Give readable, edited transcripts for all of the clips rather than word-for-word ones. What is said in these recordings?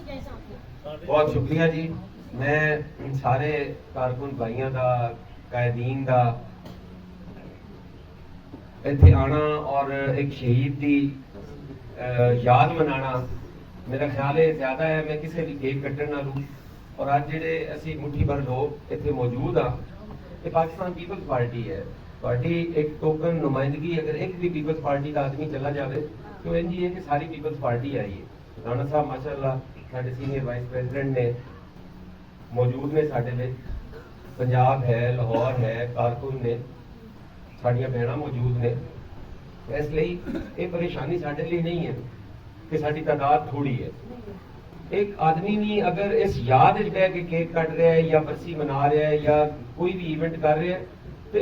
बहुत शुक्रिया जी। मैं सारे कारकुन भाइयों का कायदीन का इत्थे आना और एक शहीद की याद मनाना मेरा ख्याल है ज्यादा है मैं किसी भी केक कट्टन ना लूँ। और आज जेडे असी मुट्ठी भर लोग इत्थे मौजूद हाँ, ये पाकिस्तान पीपल्स पार्टी है। पार्टी एक टोकन नुमाइंदगी, अगर एक भी पीपल्स पार्टी का आदमी चला जाए तो इंज ही है कि सारी पीपल्स पार्टी आई है। राणा साहब माशाअल्लाह साडे सीनियर वाइस प्रेसिडेंट ने मौजूद ने, साडे विच पंजाब है, लाहौर है, कारकुन ने, साडियां भैणां मौजूद ने। इसलिए ये परेशानी साडे लिए नहीं है कि साडी तादाद थोड़ी है। एक आदमी भी अगर इस याद च बह के केक कट रहा है या बरसी मना रहा है या कोई भी इवेंट कर रहा है तो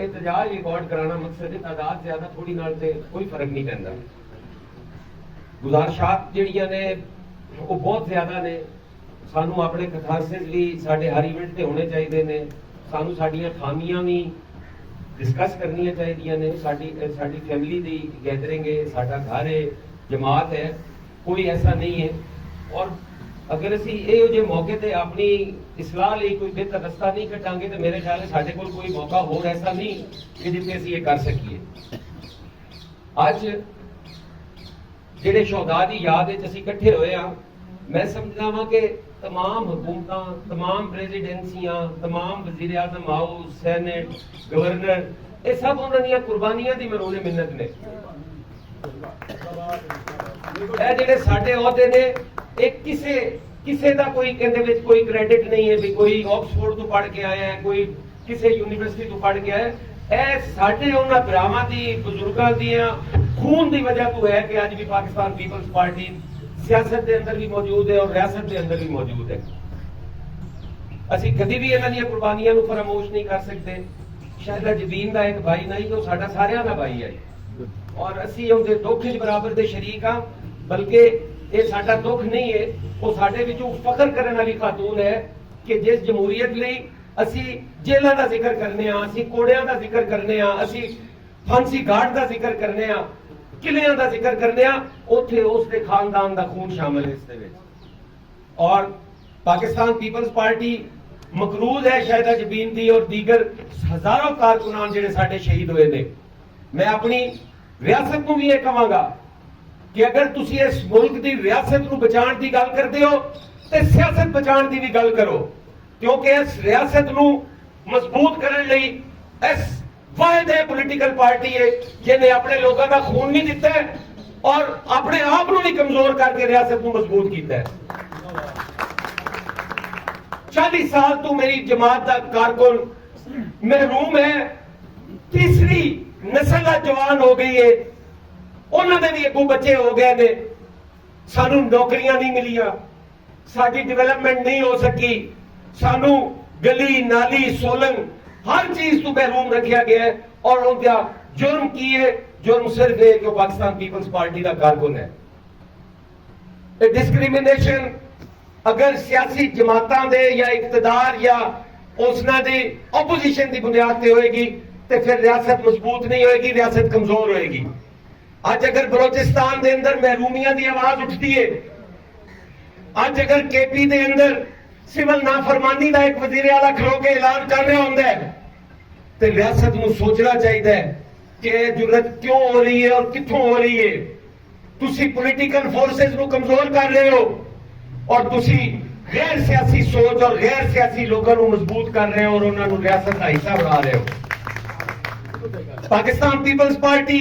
एहतजाज रिकॉर्ड कराना मकसद है। तादाद ज्यादा थोड़ी नाल ते कोई फर्क नहीं पैंदा। गुजारिशात जिहड़ियां ने वो बहुत ज्यादा ने। सानू अपने कथारसिस भी साडे हर इवेंट ते होने चाहिए ने। सानू साडियां खामियां भी डिस्कस करनियां चाहिए ने। साडी फैमिली दी गैदरिंग है, साडा घर है, जमात है, कोई ऐसा नहीं है। और अगर असी इहो जे मौके ते अपनी इस्लाह लई कोई बेहतर रस्ता नहीं कटांगे तो मेरे ख्याल है साडे कोल कोई मौका होर ऐसा नहीं कि जिथे असी ये कर सकीए। अज जिहड़े शौहदा दी याद विच असी इकट्ठे होए हां, मैं समझदा वां कि तमाम हुकूमतां, तमाम प्रेजिडेंसियां, तमाम वजीर आज़म हाउस, सैनेट, गवर्नर, ये सब उन्हां दीयां कुर्बानियां दी मरोने मिन्नत ने। ਇਹ ਜਿਹੜੇ ਸਾਡੇ ਅਹੁਦੇ ਨੇ ਇਹ ਕਿਸੇ ਦਾ ਕੋਈ ਕਹਿੰਦੇ ਵਿੱਚ ਕੋਈ ਕ੍ਰੈਡਿਟ ਨਹੀਂ ਹੈ ਵੀ ਕੋਈ ਆਕਸਫੋਰਡ ਤੋਂ ਪੜ੍ਹ ਕੇ ਆਇਆ ਹੈ, ਕੋਈ ਕਿਸੇ ਯੂਨੀਵਰਸਿਟੀ ਤੋਂ ਪੜ੍ਹ ਕੇ ਆਇਆ ਹੈ। ਇਹ ਸਾਡੇ ਉਹਨਾਂ ਭਰਾਵਾਂ ਦੀ, ਬਜ਼ੁਰਗਾਂ ਦੀਆਂ ਖੂਨ ਦੀ ਵਜ੍ਹਾ ਤੋਂ ਹੈ ਕਿ ਅੱਜ ਵੀ ਪਾਕਿਸਤਾਨ ਪੀਪਲਸ ਪਾਰਟੀ ਸਿਆਸਤ ਦੇ ਅੰਦਰ ਵੀ ਮੌਜੂਦ ਹੈ ਔਰ ਰਿਆਸਤ ਦੇ ਅੰਦਰ ਵੀ ਮੌਜੂਦ ਹੈ। ਅਸੀਂ ਕਦੀ ਵੀ ਇਹਨਾਂ ਦੀਆਂ ਕੁਰਬਾਨੀਆਂ ਨੂੰ ਫਰਾਮੋਸ਼ ਨਹੀਂ ਕਰ ਸਕਦੇ। ਸ਼ਾਇਦ ਜਬੀਨ ਦਾ ਇੱਕ ਭਾਈ ਨਹੀਂ, ਉਹ ਸਾਡਾ ਸਾਰਿਆਂ ਦਾ ਭਾਈ ਹੈ और असी उनके दुख च बराबर दे शरीक हाँ। बल्कि ये साडा दुख नहीं है, वो साडे विचों फख्र करने वाली खातून है कि जिस जमहूरीयत लई असी जेलों का जिक्र करने, असी कोड़ियां का जिक्र करने, असी फांसी घाट का जिक्र करने, किलियां का जिक्र करने, उत्थे उसके खानदान का खून शामिल है इस दे विच। और पाकिस्तान पीपल्स पार्टी मकरूज है शायद जबीन दी और दीगर हजारों कारकुनान जिहड़े साडे शहीद हुए ने। मैं अपनी रियासत को भी यह कहांगा कि अगर तुसी इस मुल्क की रियासत को बचाने की गल करते हो तो सियासत बचाने की भी गल करो, क्योंकि इस रियासत को मजबूत करने लई इस वाहिद पोलिटिकल पार्टी है जिन्हें अपने लोगों का खून नहीं दिता है और अपने आप को भी कमजोर करके रियासत को मजबूत किया है। 40 साल तो मेरी जमात का कारकुन महरूम है, तीसरी नस्ल जवान हो गई है, उन्होंने भी अगू बच्चे हो गए ने। सानू नौकरियां नहीं मिलियां, साडी डेवलपमेंट नहीं हो सकी, सानू गली नाली सोलन हर चीज तो महरूम रखा गया है। और उनका जुर्म की है? जुर्म सिर्फ है कि पाकिस्तान पीपल्स पार्टी का कारकुन है। डिस्क्रिमिनेशन अगर सियासी जमातां दे या इकतदार या उसना दी ओपोजिशन की बुनियाद से होएगी तो फिर रियासत मजबूत नहीं होएगी, रियासत कमजोर होएगी। आज अगर बलोचिस्तान के अंदर महरूमियां की आवाज उठती है, आज अगर केपी के अंदर सिविल नाफरमानी का एक वजीर आला खलो के ऐलान कर रहा होंदा है तो रियासत को सोचना चाहिए कि जुर्रत क्यों हो रही है और कित्थों हो रही है। तुसी पॉलिटिकल फोर्सेस को कमजोर कर रहे हो और तुसी गैर सियासी सोच और गैर सियासी लोगों को मजबूत कर रहे हो और उन्होंने रियासत का हिस्सा बना रहे हो। पाकिस्तान पीपल्स पार्टी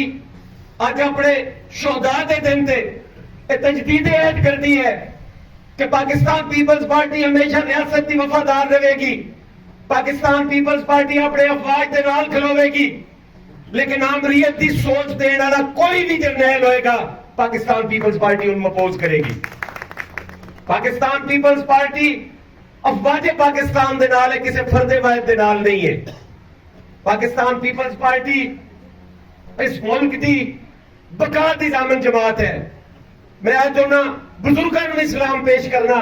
आज अपने शोहदा के दिन से तजदीद ऐड कर दी है कि पाकिस्तान पीपल्स पार्टी हमेशा रियासत की वफादार रहेगी। पाकिस्तान पीपल्स पार्टी अपने अफवाज के नाल खलोवेगी, लेकिन आमरीयत की सोच देने वाला कोई भी जर्नैल होएगा पाकिस्तान पीपल्स पार्टी उन्हें अपोज करेगी। पाकिस्तान पीपल्स पार्टी अफवाज पाकिस्तान के नाल है, किसी फर्दे वाहिद के नाल नहीं है। पाकिस्तान पीपल्स पार्टी इस मुल्क की बका की जामन जमात है। मैं आज उन्होंने बुजुर्गों को सलाम पेश करना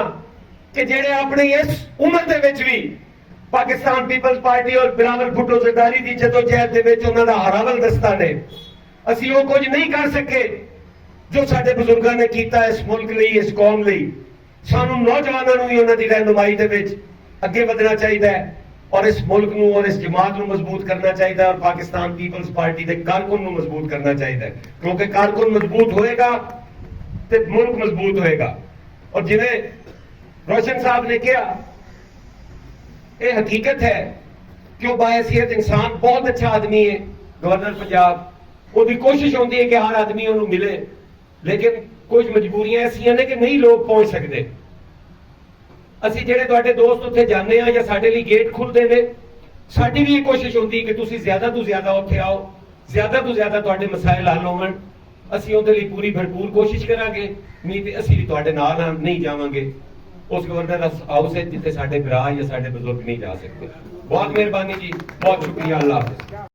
कि जेड़े अपनी इस उम्र के विच भी पाकिस्तान पीपल्स पार्टी और बिलावल भुट्टो सरदारी की जदोजहद के विच उन्हां दा हरावल दस्ता ने। असीं वो कुछ नहीं कर सके जो साडे बुजुर्गों ने किया इस मुल्क लई, इस कौम लई। ਸਾਨੂੰ ਨੌਜਵਾਨਾਂ ਨੂੰ ਵੀ ਉਹਨਾਂ ਦੀ ਰਹਿਨੁਮਾਈ ਦੇ ਵਿੱਚ ਅੱਗੇ ਵਧਣਾ ਚਾਹੀਦਾ ਹੈ ਔਰ ਇਸ ਮੁਲਕ ਨੂੰ ਔਰ ਇਸ ਜਮਾਤ ਨੂੰ ਮਜ਼ਬੂਤ ਕਰਨਾ ਚਾਹੀਦਾ ਹੈ ਔਰ ਪਾਕਿਸਤਾਨ ਪੀਪਲਸ ਪਾਰਟੀ ਦੇ ਕਾਰਕੁਨ ਨੂੰ ਮਜ਼ਬੂਤ ਕਰਨਾ ਚਾਹੀਦਾ ਹੈ, ਕਿਉਂਕਿ ਕਾਰਕੁਨ ਮਜ਼ਬੂਤ ਹੋਏਗਾ ਤੇ ਮੁਲਕ ਮਜ਼ਬੂਤ ਹੋਏਗਾ। ਔਰ ਜਿਵੇਂ रोशन साहब ने किया, ये हकीकत है कि वो बाहैसियत इंसान बहुत अच्छा आदमी है। गवर्नर पंजाब उसकी कोशिश होती है कि हर आदमी उन्हें मिले, लेकिन कुछ मजबूरियां ऐसियां ने कि नहीं लोग पहुंच सकते। ਅਸੀਂ ਜਿਹੜੇ ਤੁਹਾਡੇ ਦੋਸਤ ਉੱਥੇ ਜਾਂਦੇ ਆ ਜਾਂ ਸਾਡੇ ਲਈ ਗੇਟ ਖੁੱਲਦੇ ਨੇ, ਸਾਡੀ ਵੀ ਇਹ ਕੋਸ਼ਿਸ਼ ਹੁੰਦੀ ਕਿ ਤੁਸੀਂ ਜ਼ਿਆਦਾ ਤੋਂ ਜ਼ਿਆਦਾ ਉੱਥੇ ਆਓ, ਜ਼ਿਆਦਾ ਤੋਂ ਜ਼ਿਆਦਾ ਤੁਹਾਡੇ ਮਸਾਇਲ ਹੱਲ ਹੋਣ। ਅਸੀਂ ਉਹਦੇ ਲਈ ਪੂਰੀ ਭਰਪੂਰ ਕੋਸ਼ਿਸ਼ ਕਰਾਂਗੇ, ਨਹੀਂ ਤੇ ਅਸੀਂ ਵੀ ਤੁਹਾਡੇ ਨਾਲ ਨਹੀਂ ਜਾਵਾਂਗੇ उस गवर्नर हाउस है जिथे साडे भरा या साडे बुजुर्ग नहीं जा सकते। बहुत मेहरबानी जी, बहुत शुक्रिया, अल्लाह हाफिज।